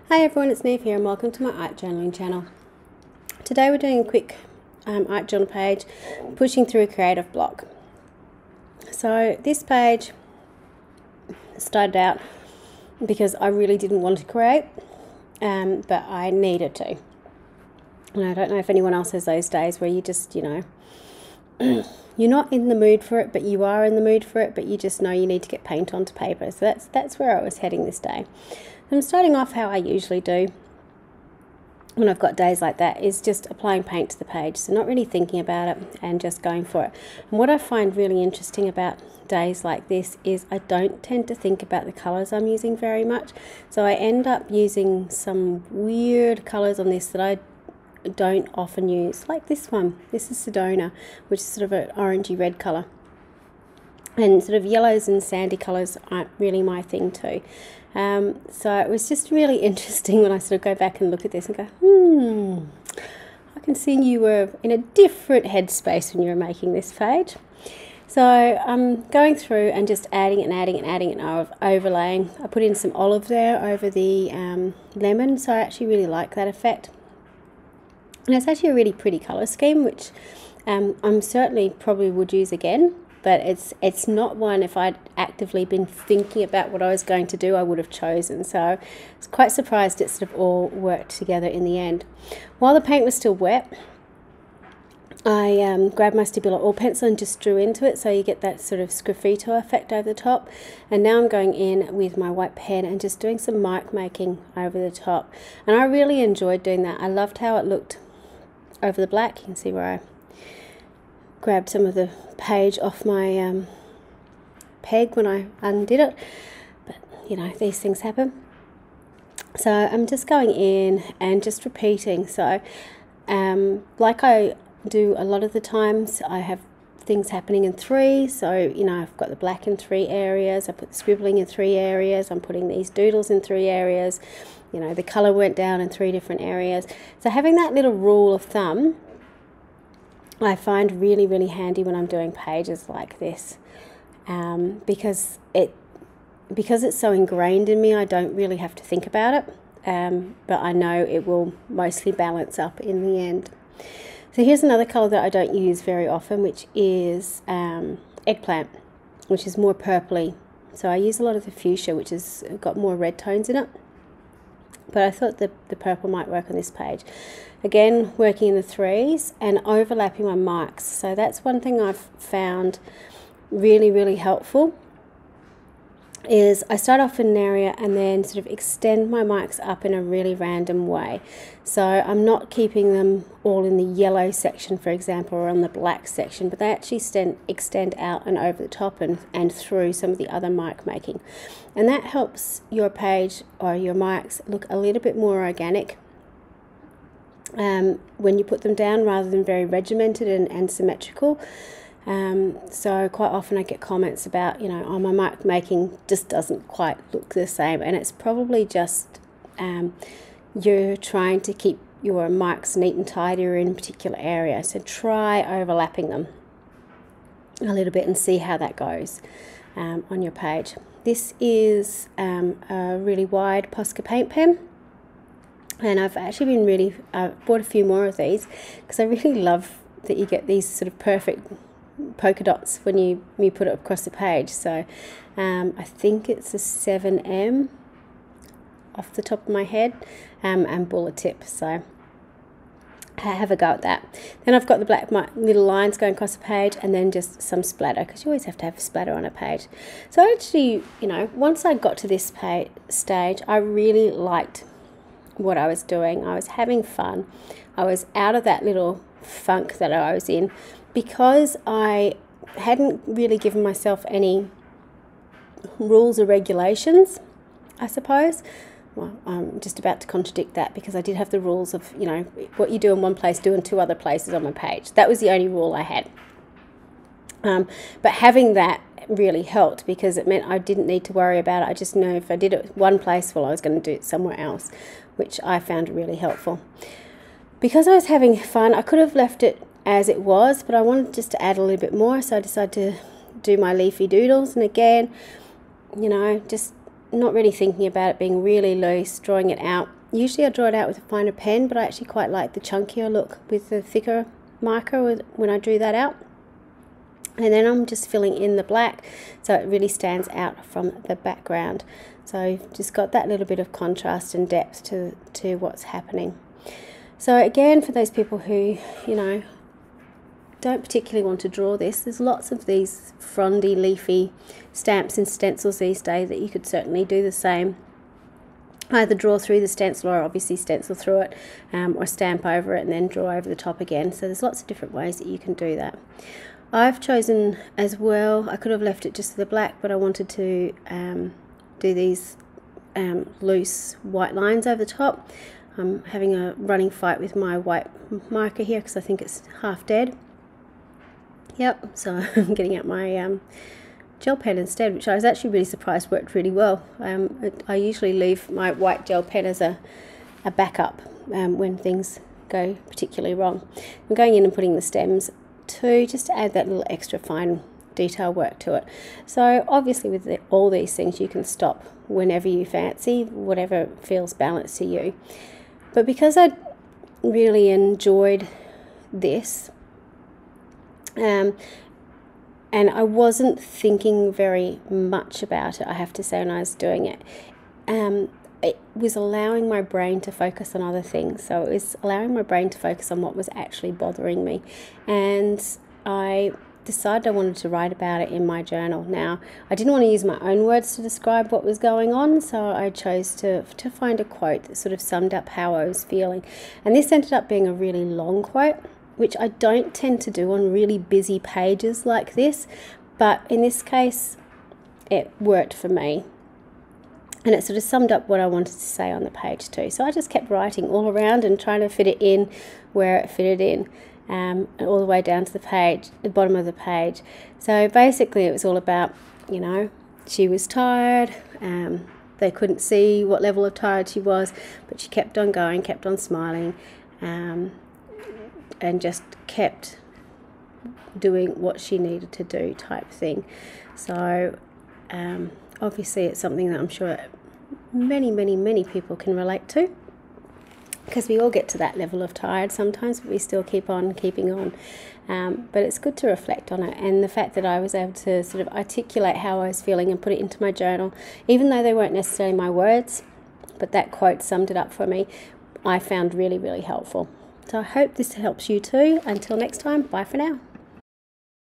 Hi everyone, it's Niamh here and welcome to my art journaling channel. Today we're doing a quick art journal page, pushing through a creative block. So this page started out because I really didn't want to create, but I needed to. And I don't know if anyone else has those days where you just, you're not in the mood for it, but you are in the mood for it, but you just know you need to get paint onto paper. So that's where I was heading this day. I'm starting off how I usually do when I've got days like that, is just applying paint to the page. So not really thinking about it and just going for it. And what I find really interesting about days like this is I don't tend to think about the colours I'm using very much. So I end up using some weird colours on this that I don't often use, like this one. This is Sedona, which is sort of an orangey red colour. And sort of yellows and sandy colours aren't really my thing too. So it was just really interesting when I sort of go back and look at this and go, I can see you were in a different headspace when you were making this page. So I'm going through and just adding and overlaying. I put in some olive there over the lemon, so I actually really like that effect. And it's actually a really pretty colour scheme, which I'm certainly probably would use again. But it's not one, if I'd actively been thinking about what I was going to do, I would have chosen. So I was quite surprised it sort of all worked together in the end. While the paint was still wet, I grabbed my Stabilo oil pencil and just drew into it, so you get that sort of sgraffito effect over the top. And now I'm going in with my white pen and just doing some mark making over the top. And I really enjoyed doing that. I loved how it looked over the black. You can see where I grabbed some of the page off my peg when I undid it, but these things happen. So I'm just going in and just repeating. So like I do a lot of the times, I have things happening in three. So I've got the black in 3 areas, I put the scribbling in 3 areas, I'm putting these doodles in 3 areas, the colour went down in 3 different areas. So having that little rule of thumb I find really, really handy when I'm doing pages like this, because it's so ingrained in me, I don't really have to think about it, but I know it will mostly balance up in the end. So here's another colour that I don't use very often, which is Eggplant, which is more purpley. So I use a lot of the fuchsia, which has got more red tones in it. But I thought the purple might work on this page. Again, working in the 3s and overlapping my marks. So that's one thing I've found really, really helpful, is I start off in an area and then sort of extend my marks up in a really random way. So I'm not keeping them all in the yellow section, for example, or on the black section, but they actually extend out and over the top and through some of the other mark making. And that helps your page or your marks look a little bit more organic when you put them down, rather than very regimented and symmetrical. So quite often I get comments about, oh, my mark making just doesn't quite look the same, and it's probably just you're trying to keep your marks neat and tidy in a particular area. So try overlapping them a little bit and see how that goes on your page. This is a really wide Posca paint pen, and I've actually been bought a few more of these because I really love that you get these sort of perfect polka dots when you put it across the page. So I think it's a 7M off the top of my head, and bullet tip. So have a go at that. Then I've got the black little lines going across the page, and then just some splatter, because you always have to have a splatter on a page. So actually, once I got to this stage, I really liked what I was doing. I was having fun. I was out of that little funk that I was in, because I hadn't really given myself any rules or regulations, I suppose. Well, I'm just about to contradict that, because I did have the rules of, what you do in one place, do in 2 other places on my page. That was the only rule I had. But having that really helped, because it meant I didn't need to worry about it. I just knew if I did it one place, well, I was going to do it somewhere else, which I found really helpful. Because I was having fun, I could have left it as it was, but I wanted just to add a little bit more, so I decided to do my Leafy Doodles. And again, just not really thinking about it, being really loose, drawing it out Usually I draw it out with a finer pen, but I actually quite like the chunkier look with the thicker marker when I drew that out. And then I'm just filling in the black so it really stands out from the background. So you've just got that little bit of contrast and depth to what's happening. So again, for those people who, you know, don't particularly want to draw this, there's lots of these frondy, leafy stamps and stencils these days that you could certainly do the same. Either draw through the stencil or obviously stencil through it, or stamp over it and then draw over the top again. So there's lots of different ways that you can do that. I've chosen as well, I could have left it just the black, but I wanted to do these loose white lines over the top. I'm having a running fight with my white marker here because I think it's half dead. Yep, so I'm getting out my gel pen instead, which I was actually really surprised worked really well. I usually leave my white gel pen as a backup when things go particularly wrong. I'm going in and putting the stems too, just to add that little extra fine detail work to it. So obviously with all these things you can stop whenever you fancy, whatever feels balanced to you. But because I really enjoyed this, and I wasn't thinking very much about it, I have to say, when I was doing it. It was allowing my brain to focus on other things. So it was allowing my brain to focus on what was actually bothering me. And I decided I wanted to write about it in my journal. Now, I didn't want to use my own words to describe what was going on, so I chose to find a quote that sort of summed up how I was feeling. And this ended up being a really long quote, which I don't tend to do on really busy pages like this, but in this case it worked for me, and it sort of summed up what I wanted to say on the page too. So I just kept writing all around and trying to fit it in where it fitted in, all the way down to the bottom of the page. So basically it was all about, you know, she was tired, they couldn't see what level of tired she was, but she kept on going, kept on smiling, and just kept doing what she needed to do, type thing. So obviously it's something that I'm sure many people can relate to, because we all get to that level of tired sometimes, but we still keep on keeping on. But it's good to reflect on it, and the fact that I was able to sort of articulate how I was feeling and put it into my journal, even though they weren't necessarily my words, but that quote summed it up for me, I found really helpful. So I hope this helps you too. Until next time, bye for now.